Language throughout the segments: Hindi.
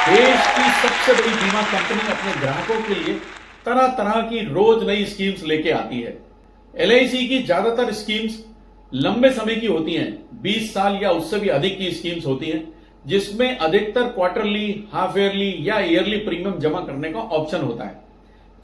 देश की सबसे बड़ी बीमा कंपनी अपने ग्राहकों के लिए तरह तरह की रोज नई स्कीम्स लेके आती है। एलआईसी की ज्यादातर स्कीम्स लंबे समय की होती हैं, 20 साल या उससे भी अधिक की स्कीम्स होती हैं, जिसमें अधिकतर क्वार्टरली, हाफ ईयरली या ईयरली प्रीमियम जमा करने का ऑप्शन होता है।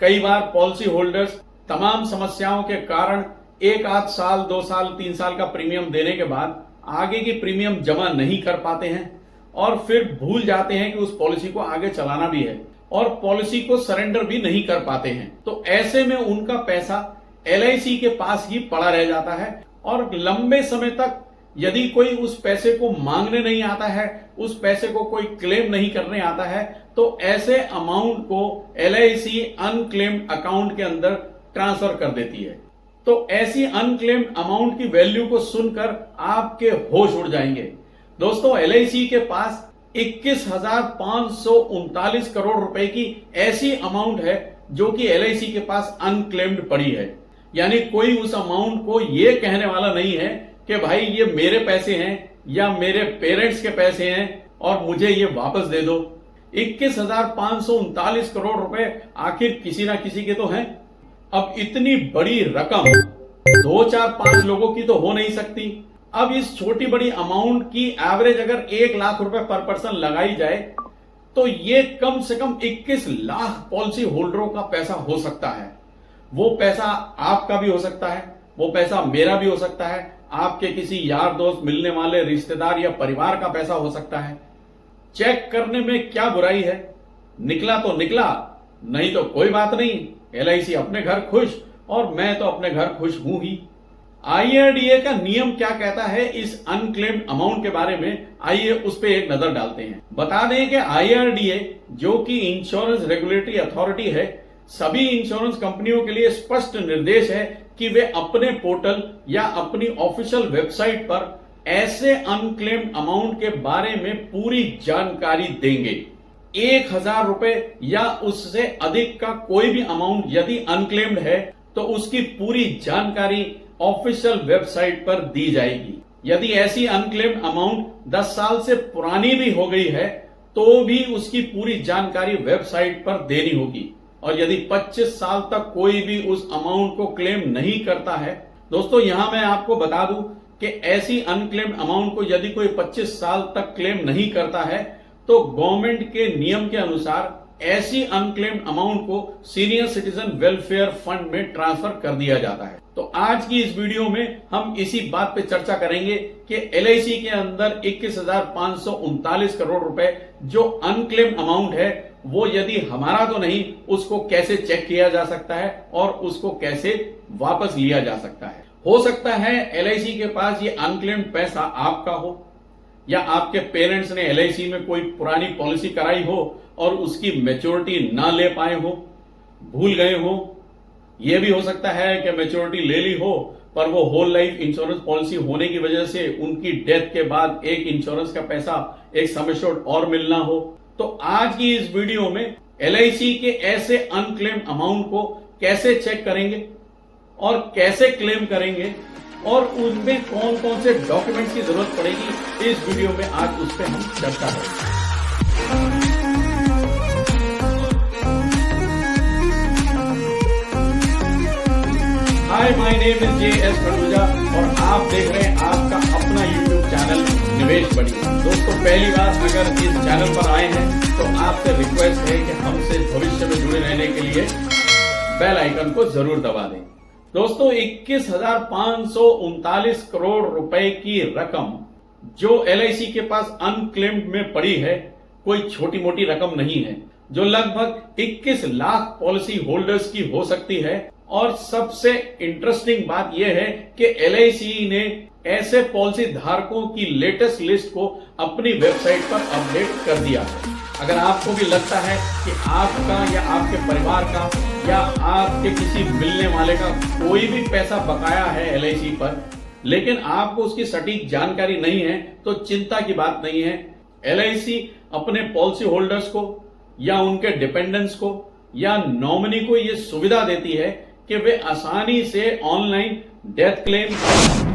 कई बार पॉलिसी होल्डर्स तमाम समस्याओं के कारण एक आध साल, 2 साल, 3 साल का प्रीमियम देने के बाद आगे की प्रीमियम जमा नहीं कर पाते हैं और फिर भूल जाते हैं कि उस पॉलिसी को आगे चलाना भी है और पॉलिसी को सरेंडर भी नहीं कर पाते हैं। तो ऐसे में उनका पैसा एलआईसी के पास ही पड़ा रह जाता है और लंबे समय तक यदि कोई उस पैसे को मांगने नहीं आता है, उस पैसे को कोई क्लेम नहीं करने आता है, तो ऐसे अमाउंट को एलआईसी अनक्लेम्ड अकाउंट के अंदर ट्रांसफर कर देती है। तो ऐसी अनक्लेम्ड अमाउंट की वैल्यू को सुनकर आपके होश उड़ जाएंगे। दोस्तों, एलआईसी के पास 21,539 करोड़ रुपए की ऐसी अमाउंट है जो कि एलआईसी के पास अनक्लेम्ड पड़ी है। यानी कोई उस अमाउंट को यह कहने वाला नहीं है कि भाई ये मेरे पैसे हैं या मेरे पेरेंट्स के पैसे हैं और मुझे ये वापस दे दो। 21,539 करोड़ रुपए आखिर किसी ना किसी के तो हैं। अब इतनी बड़ी रकम 2, 4, 5 लोगों की तो हो नहीं सकती। अब इस छोटी बड़ी अमाउंट की एवरेज अगर 1 लाख रुपए पर पर्सन लगाई जाए तो ये कम से कम 21 लाख पॉलिसी होल्डरों का पैसा हो सकता है। वो पैसा आपका भी हो सकता है, वो पैसा मेरा भी हो सकता है, आपके किसी यार दोस्त, मिलने वाले रिश्तेदार या परिवार का पैसा हो सकता है। चेक करने में क्या बुराई है? निकला तो निकला, नहीं तो कोई बात नहीं। एलआईसी अपने घर खुश और मैं तो अपने घर खुश हूं ही। आईआरडीए का नियम क्या कहता है इस अनक्लेम्ड अमाउंट के बारे में, आइए उस पर एक नजर डालते हैं। बता दें कि आईआरडीए जो कि इंश्योरेंस रेगुलेटरी अथॉरिटी है, सभी इंश्योरेंस कंपनियों के लिए स्पष्ट निर्देश है कि वे अपने पोर्टल या अपनी ऑफिशियल वेबसाइट पर ऐसे अनक्लेम्ड अमाउंट के बारे में पूरी जानकारी देंगे। 1,000 रुपए या उससे अधिक का कोई भी अमाउंट यदि अनक्लेम्ड है तो उसकी पूरी जानकारी ऑफिशियल वेबसाइट पर दी जाएगी। यदि ऐसी अनक्लेम्ड अमाउंट 10 साल से पुरानी भी हो गई है तो भी उसकी पूरी जानकारी वेबसाइट पर देनी होगी। और यदि 25 साल तक कोई भी उस अमाउंट को क्लेम नहीं करता है, दोस्तों यहां मैं आपको बता दूं कि ऐसी अनक्लेम्ड अमाउंट को यदि कोई 25 साल तक क्लेम नहीं करता है तो गवर्नमेंट के नियम के अनुसार ऐसी अनक्लेम्ड अमाउंट को सीनियर सिटीजन वेलफेयर फंड में ट्रांसफर कर दिया जाता है। तो आज की इस वीडियो में हम इसी बात पे चर्चा करेंगे कि एलआईसी के अंदर 21,539 करोड़ रुपए जो अनक्लेम्ड अमाउंट है वो यदि हमारा तो नहीं, उसको कैसे चेक किया जा सकता है और उसको कैसे वापस लिया जा सकता है। हो सकता है एलआईसी के पास ये अनक्लेम्ड पैसा आपका हो या आपके पेरेंट्स ने एलआईसी में कोई पुरानी पॉलिसी कराई हो और उसकी मैच्योरिटी ना ले पाए हो, भूल गए हो। यह भी हो सकता है कि मैच्योरिटी ले ली हो पर वो होल लाइफ इंश्योरेंस पॉलिसी होने की वजह से उनकी डेथ के बाद एक इंश्योरेंस का पैसा, एक सम एश्योर्ड और मिलना हो। तो आज की इस वीडियो में एलआईसी के ऐसे अनक्लेम्ड अमाउंट को कैसे चेक करेंगे और कैसे क्लेम करेंगे और उनमें कौन कौन से डॉक्यूमेंट्स की जरूरत पड़ेगी, इस वीडियो में आज उस पर हम चर्चा करेंगे। हाय, माय नेम इज JS खरबूजा और आप देख रहे हैं आपका अपना YouTube चैनल निवेश बढ़ी। दोस्तों, पहली बार अगर इस चैनल पर आए हैं तो आपसे रिक्वेस्ट है कि हमसे भविष्य में जुड़े रहने के लिए बेल आइकन को जरूर दबा दें। दोस्तों, 21,539 करोड़ रुपए की रकम जो एलआईसी के पास अनक्लेम्ड में पड़ी है कोई छोटी मोटी रकम नहीं है, जो लगभग 21 लाख पॉलिसी होल्डर्स की हो सकती है। और सबसे इंटरेस्टिंग बात यह है कि एलआईसी ने ऐसे पॉलिसी धारकों की लेटेस्ट लिस्ट को अपनी वेबसाइट पर अपडेट कर दिया है। अगर आपको भी लगता है कि आपका या आपके परिवार का या आपके किसी मिलने वाले का कोई भी पैसा बकाया है एलआईसी पर, लेकिन आपको उसकी सटीक जानकारी नहीं है, तो चिंता की बात नहीं है। एलआईसी अपने पॉलिसी होल्डर्स को या उनके डिपेंडेंट्स को या नॉमिनी को यह सुविधा देती है कि वे आसानी से online death claim,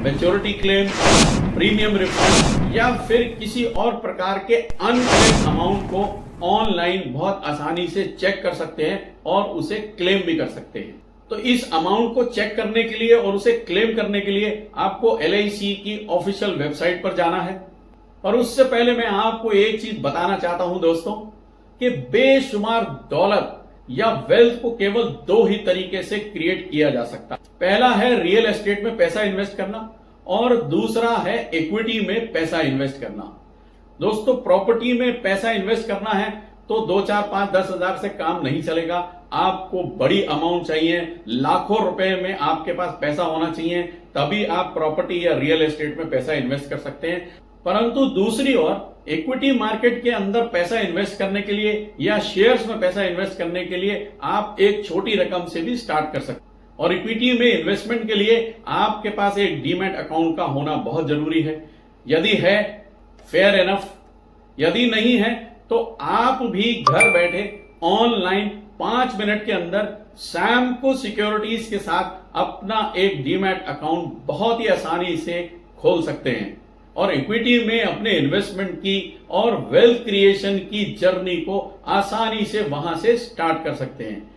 maturity claim, premium refund या फिर किसी और प्रकार के अनक्लेम्ड अमाउंट को ऑनलाइन बहुत आसानी से चेक कर सकते हैं और उसे क्लेम भी कर सकते हैं। तो इस अमाउंट को चेक करने के लिए और उसे क्लेम करने के लिए आपको LIC की ऑफिशियल वेबसाइट पर जाना है। और उससे पहले मैं आपको एक चीज बताना चाहता हूं दोस्तों कि बेशुमार डॉलर या वेल्थ को केवल दो ही तरीके से क्रिएट किया जा सकता है। पहला है रियल एस्टेट में पैसा इन्वेस्ट करना और दूसरा है इक्विटी में पैसा इन्वेस्ट करना। दोस्तों, प्रॉपर्टी में पैसा इन्वेस्ट करना है तो 2, 4, 5, 10 हजार से काम नहीं चलेगा। आपको बड़ी अमाउंट चाहिए, लाखों रुपए में आपके पास पैसा होना चाहिए, तभी आप प्रॉपर्टी या रियल एस्टेट में पैसा इन्वेस्ट कर सकते हैं। परंतु दूसरी ओर इक्विटी मार्केट के अंदर पैसा इन्वेस्ट करने के लिए या शेयर्स में पैसा इन्वेस्ट करने के लिए आप एक छोटी रकम से भी स्टार्ट कर सकते हैं। और इक्विटी में इन्वेस्टमेंट के लिए आपके पास एक डीमैट अकाउंट का होना बहुत जरूरी है। यदि है, फेयर एनफ, यदि नहीं है तो आप भी घर बैठे ऑनलाइन 5 मिनट के अंदर सैमको सिक्योरिटीज के साथ अपना एक डीमैट अकाउंट बहुत ही आसानी से खोल सकते हैं और इक्विटी में अपने इन्वेस्टमेंट की और वेल्थ क्रिएशन की जर्नी को आसानी से वहां से स्टार्ट कर सकते हैं।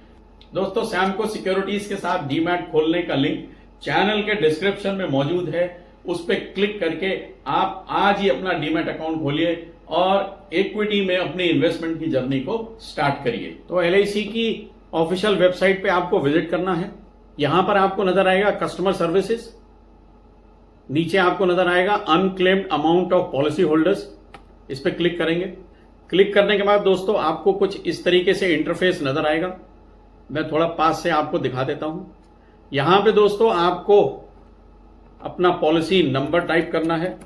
दोस्तों, सैमको सिक्योरिटीज के साथ डीमैट खोलने का लिंक चैनल के डिस्क्रिप्शन में मौजूद है। उस पर क्लिक करके आप आज ही अपना डीमैट अकाउंट खोलिए और इक्विटी में अपनी इन्वेस्टमेंट की जर्नी को स्टार्ट करिए। तो LIC की ऑफिशियल वेबसाइट पे आपको विजिट करना है। यहां पर आपको नजर आएगा कस्टमर सर्विसेज, नीचे आपको नजर आएगा unclaimed amount of policy holders, इस पर क्लिक करेंगे। क्लिक करने के बाद दोस्तों आपको कुछ इस तरीके से इंटरफेस नजर आएगा। मैं थोड़ा पास से आपको दिखा देता हूं। यहां पे दोस्तों आपको अपना पॉलिसी नंबर टाइप करना है,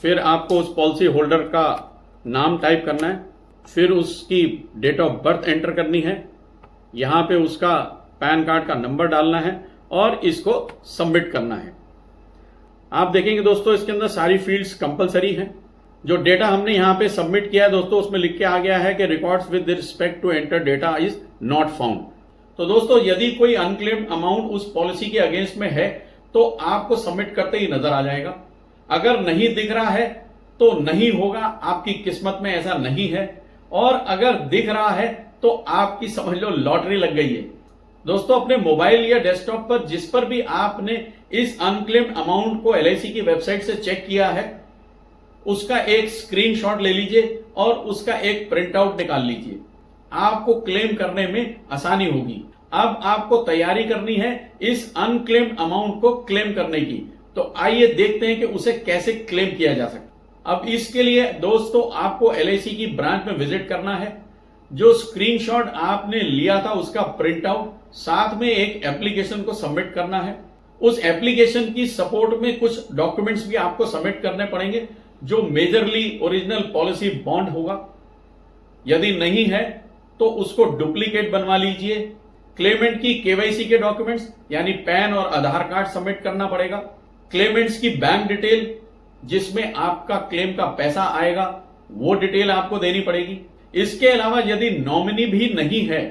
फिर आपको उस पॉलिसी होल्डर का नाम टाइप करना है, फिर उसकी डेट ऑफ बर्थ एंटर करनी है, यहां पे उसका पैन कार्ड का नंबर डालना है और इसको सबमिट करना है। आप देखेंगे दोस्तों इसके अंदर सारी फील्ड्स कंपलसरी हैं। जो डेटा हमने यहां पे सबमिट किया है दोस्तों उसमें लिख के आ गया है कि records with respect to enter data is not found. तो दोस्तों यदि कोई अनक्लेम्ड अमाउंट उस पॉलिसी के अगेंस्ट में है तो आपको सबमिट करते ही नजर आ जाएगा। अगर नहीं दिख रहा है तो नहीं होगा, आपकी किस्मत में ऐसा नहीं है, और अगर दिख रहा है तो आपकी समझ लो लॉटरी लग गई है। दोस्तों, अपने मोबाइल या डेस्कटॉप पर जिस पर भी आपने इस अनक्लेम्ड अमाउंट को LIC की वेबसाइट से चेक किया है उसका एक स्क्रीनशॉट ले लीजिए और उसका एक प्रिंट आउट निकाल लीजिए। आपको क्लेम करने में आसानी होगी। अब आपको तैयारी करनी है इस अनक्लेम्ड अमाउंट को क्लेम करने की। तो आइए देखते हैं कि उसे कैसे क्लेम किया जा सकता है। अब इसके लिए दोस्तों आपको LIC की ब्रांच में विजिट करना है। जो स्क्रीनशॉट आपने लिया था उसका प्रिंट आउट, साथ में एक एप्लीकेशन को सबमिट करना है। उस एप्लीकेशन की सपोर्ट में कुछ डॉक्यूमेंट्स भी आपको सबमिट करने पड़ेंगे जो मेजरली ओरिजिनल पॉलिसी बॉन्ड होगा। यदि नहीं है तो उसको डुप्लीकेट बनवा लीजिए। क्लेमेंट की KYC के डॉक्यूमेंट्स यानी पैन और आधार कार्ड सबमिट करना पड़ेगा। क्लेमेंट्स की बैंक डिटेल जिसमें आपका क्लेम का पैसा आएगा वो डिटेल आपको देनी पड़ेगी। इसके अलावा यदि नॉमिनी भी नहीं है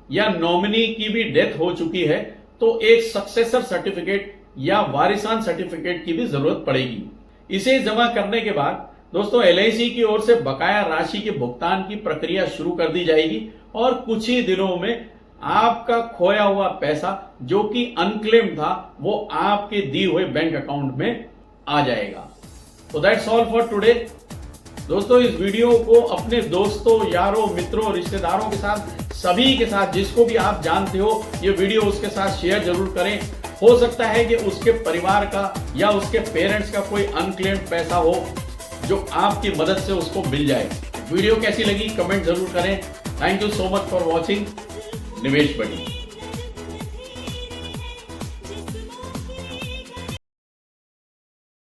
या नॉमिनी की भी डेथ हो चुकी है तो एक सक्सेसर सर्टिफिकेट या वारिसान सर्टिफिकेट की भी जरूरत पड़ेगी। इसे जमा करने के बाद दोस्तों LIC की ओर से बकाया राशि के भुगतान की प्रक्रिया शुरू कर दी जाएगी और कुछ ही दिनों में आपका खोया हुआ पैसा जो कि अनक्लेम्ड था वो आपके दिए हुए बैंक अकाउंट में आ जाएगा। तो दैट्स ऑल फॉर टुडे। दोस्तों इस वीडियो को अपने दोस्तों, यारों, मित्रों, रिश्तेदारों के साथ, सभी के साथ, जिसको भी आप जानते हो ये वीडियो उसके साथ शेयर जरूर करें। हो सकता है कि उसके परिवार का या उसके पेरेंट्स का कोई अनक्लेम्ड पैसा हो जो आपकी मदद से उसको मिल जाए। वीडियो कैसी लगी कमेंट जरूर करें। Thank you so much for watching. निवेश बड़ी।